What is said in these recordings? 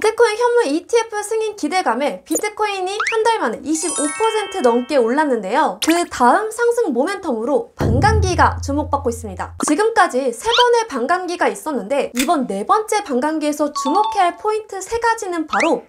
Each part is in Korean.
비트코인 현물 ETF 승인 기대감에 비트코인이 한 달 만에 25% 넘게 올랐는데요. 그 다음 상승 모멘텀으로 반감기가 주목받고 있습니다. 지금까지 3번의 반감기가 있었는데 이번 4번째 반감기에서 주목해야 할 포인트 3가지는 바로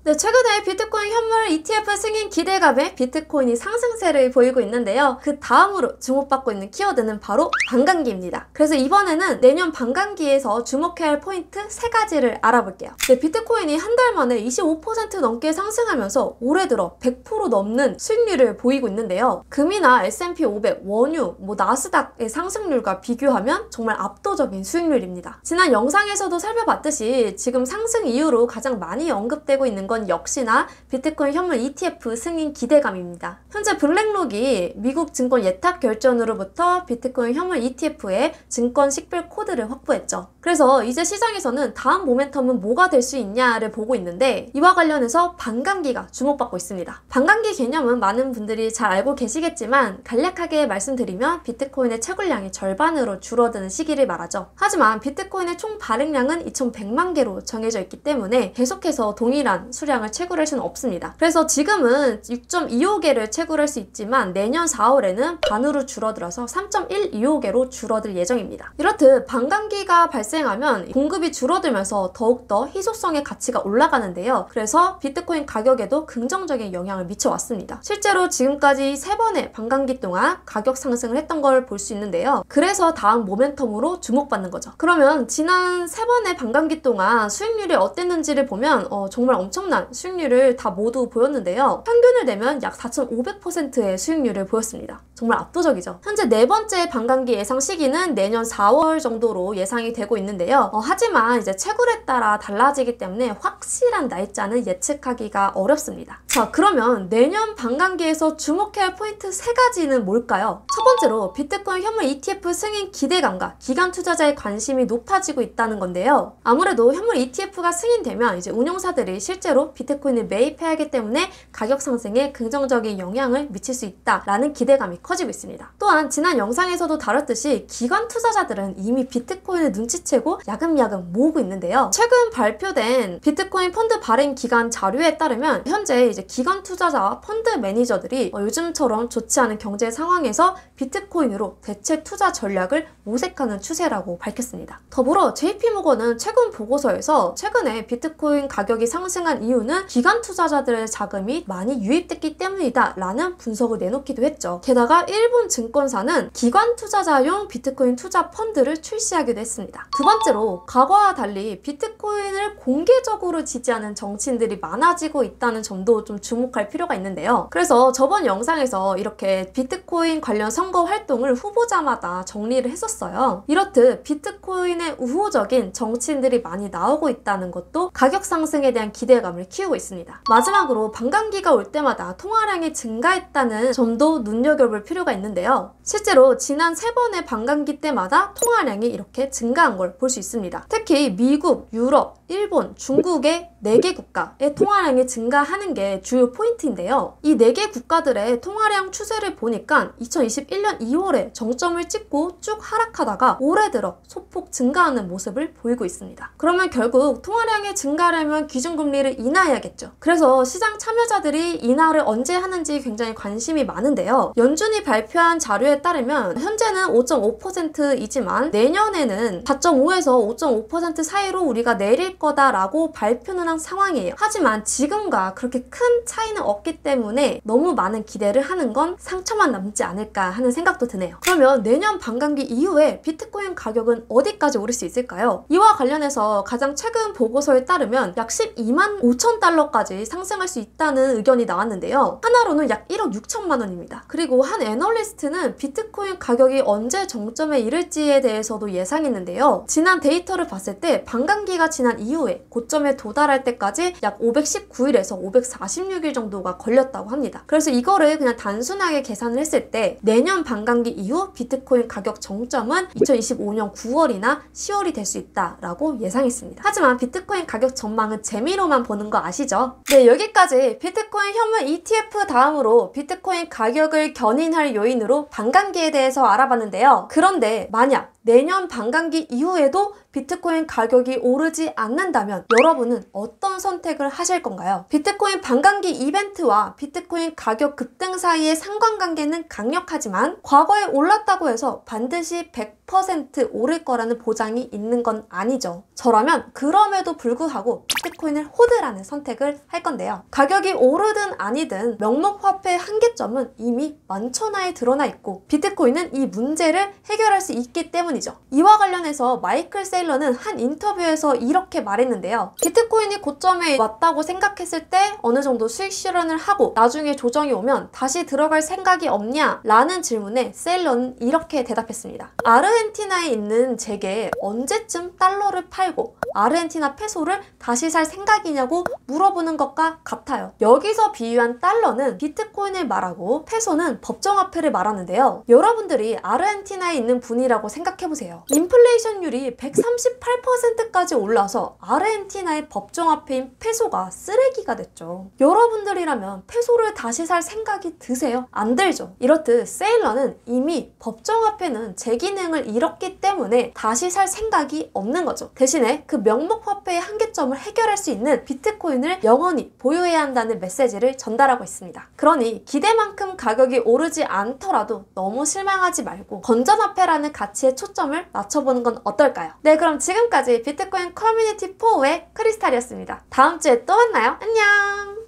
최근에 비트코인 현물 ETF 승인 기대감에 비트코인이 상승세를 보이고 있는데요. 그 다음으로 주목받고 있는 키워드는 바로 반감기입니다. 그래서 이번에는 내년 반감기에서 주목해야 할 포인트 3가지를 알아볼게요. 비트코인이 한 달 만에 25% 넘게 상승하면서 올해 들어 100% 넘는 수익률을 보이고 있는데요. 금이나 S&P 500, 원유, 나스닥의 상승률과 비교하면 정말 압도적인 수익률입니다. 지난 영상에서도 살펴봤듯이 지금 상승 이유로 가장 많이 언급되고 있는 건 역시나 비트코인 현물 ETF 승인 기대감입니다. 현재 블랙록이 미국 증권 예탁 결전으로부터 비트코인 현물 ETF의 증권 식별 코드를 확보했죠. 그래서 이제 시장에서는 다음 모멘텀은 뭐가 될 수 있냐를 보고 있는데 이와 관련해서 반감기가 주목받고 있습니다. 반감기 개념은 많은 분들이 잘 알고 계시겠지만 간략하게 말씀드리면 비트코인의 채굴량이 절반으로 줄어드는 시기를 말하죠. 하지만 비트코인의 총 발행량은 2100만 개로 정해져 있기 때문에 계속해서 동일한 수량을 채굴할 수는 없습니다. 그래서 지금은 6.25개를 채굴할 수 있지만 내년 4월에는 반으로 줄어들어서 3.125개로 줄어들 예정입니다. 이렇듯 반감기가 발생하면 공급이 줄어들면서 더욱더 희소성의 가치가 올라가는데요. 그래서 비트코인 가격에도 긍정적인 영향을 미쳐왔습니다. 실제로 지금까지 3번의 반감기 동안 가격 상승을 했던 걸 볼 수 있는데요. 그래서 다음 모멘텀으로 주목받는 거죠. 그러면 지난 3번의 반감기 동안 수익률이 어땠는지를 보면 정말 엄청난 수익률을 다 모두 보였는데요. 평균을 내면 약 4,500%의 수익률을 보였습니다. 정말 압도적이죠. 현재 4번째 반감기 예상 시기는 내년 4월 정도로 예상이 되고 있는데요. 하지만 이제 채굴에 따라 달라지기 때문에 확실한 날짜는 예측하기가 어렵습니다. 자, 그러면 내년 반감기에서 주목해야 할 포인트 3가지는 뭘까요? 첫 번째로 비트코인 현물 ETF 승인 기대감과 기관 투자자의 관심이 높아지고 있다는 건데요. 아무래도 현물 ETF가 승인되면 이제 운용사들이 실제로 비트코인을 매입해야 하기 때문에 가격 상승에 긍정적인 영향을 미칠 수 있다라는 기대감이 커지고 있습니다. 또한 지난 영상에서도 다뤘듯이 기관 투자자들은 이미 비트코인을 눈치채고 야금야금 모으고 있는데요. 최근 발표된 비트코인 펀드 발행 기간 자료에 따르면 현재 이제 기관 투자자와 펀드 매니저들이 요즘처럼 좋지 않은 경제 상황에서 비트코인으로 대체 투자 전략을 모색하는 추세라고 밝혔습니다. 더불어 JP모건은 최근 보고서에서 최근에 비트코인 가격이 상승한 이유는 기관 투자자들의 자금이 많이 유입됐기 때문이다 라는 분석을 내놓기도 했죠. 게다가 일본 증권사는 기관 투자자용 비트코인 투자 펀드를 출시하기도 했습니다. 두 번째로 과거와 달리 비트코인을 공개적으로 지지하는 정치인들이 많아지고 있다는 점도 좀 주목할 필요가 있는데요. 그래서 저번 영상에서 이렇게 비트코인 관련 선거 활동을 후보자마다 정리를 했었어요. 이렇듯 비트코인에 우호적인 정치인들이 많이 나오고 있다는 것도 가격 상승에 대한 기대감을 키우고 있습니다. 마지막으로 반감기가 올 때마다 통화량이 증가했다는 점도 눈여겨볼 필요가 있는데요. 실제로 지난 3번의 반감기 때마다 통화량이 이렇게 증가한 걸 볼 수 있습니다. 특히 미국, 유럽, 일본, 중국의 4개 국가의 통화량이 증가하는 게 주요 포인트인데요. 이 4개 국가들의 통화량 추세를 보니까 2021년 2월에 정점을 찍고 쭉 하락하다가 올해 들어 소폭 증가하는 모습을 보이고 있습니다. 그러면 결국 통화량이 증가하려면 기준금리를 인하해야겠죠. 그래서 시장 참여자들이 인하를 언제 하는지 굉장히 관심이 많은데요. 연준이 발표한 자료에 따르면 현재는 5.5%이지만 내년에는 4.5에서 5.5% 사이로 우리가 내릴 거다라고 발표는 한 상황이에요. 하지만 지금과 그렇게 큰 차이는 없기 때문에 너무 많은 기대를 하는 건 상처만 남지 않을까 하는 생각도 드네요. 그러면 내년 반감기 이후에 비트코인 가격은 어디까지 오를 수 있을까요? 이와 관련해서 가장 최근 보고서에 따르면 약 12만 5천 달러까지 상승할 수 있다는 의견이 나왔는데요. 하나로는 약 1억 6천만 원입니다. 그리고 한 애널리스트는 비트코인 가격이 언제 정점에 이를지에 대해서도 예상했는데요. 지난 데이터를 봤을 때 반감기가 지난 이후에 고점에 도달할 때까지 약 519일에서 546일 정도가 걸렸다고 합니다. 그래서 이거를 그냥 단순하게 계산을 했을 때 내년 반감기 이후 비트코인 가격 정점은 2025년 9월이나 10월이 될 수 있다라고 예상했습니다. 하지만 비트코인 가격 전망은 재미로만 보는 거 아시죠? 네, 여기까지 비트코인 현물 ETF 다음으로 비트코인 가격을 견인할 요인으로 반감기에 대해서 알아봤는데요. 그런데 만약 내년 반감기 이후에도 비트코인 가격이 오르지 않는다면 여러분은 어떤 선택을 하실 건가요? 비트코인 반감기 이벤트와 비트코인 가격 급등 사이의 상관관계는 강력하지만 과거에 올랐다고 해서 반드시 100% 오를 거라는 보장이 있는 건 아니죠. 저라면 그럼에도 불구하고 비트코인을 호드라는 선택을 할 건데요. 가격이 오르든 아니든 명목화폐의 한계점은 이미 만천하에 드러나 있고 비트코인은 이 문제를 해결할 수 있기 때문이죠. 이와 관련해서 마이클 세일러는 한 인터뷰에서 이렇게 말했는데요. 비트코인이 고점에 왔다고 생각했을 때 어느 정도 수익 실현을 하고 나중에 조정이 오면 다시 들어갈 생각이 없냐? 라는 질문에 세일러는 이렇게 대답했습니다. 아르헨티나에 있는 제게 언제쯤 달러를 팔고 아르헨티나 페소를 다시 살 생각이냐고 물어보는 것과 같아요. 여기서 비유한 달러는 비트코인을 말하고 페소는 법정화폐를 말하는데요. 여러분들이 아르헨티나에 있는 분이라고 생각해보세요. 인플레이션율이 138%까지 올라서 아르헨티나의 법정화폐인 페소가 쓰레기가 됐죠. 여러분들이라면 페소를 다시 살 생각이 드세요? 안 들죠? 이렇듯 세일러는 이미 법정화폐는 제 기능을 잃었기 때문에 다시 살 생각이 없는 거죠. 대신에 그 명목화폐의 한계점을 해결할 수 있는 비트코인을 영원히 보유해야 한다는 메시지를 전달하고 있습니다. 그러니 기대만큼 가격이 오르지 않더라도 너무 실망하지 말고 건전화폐라는 가치에 초점을 맞춰보는 건 어떨까요? 네, 그럼 지금까지 비트코인 커뮤니티 4의 크리스탈이었습니다. 다음 주에 또 만나요. 안녕!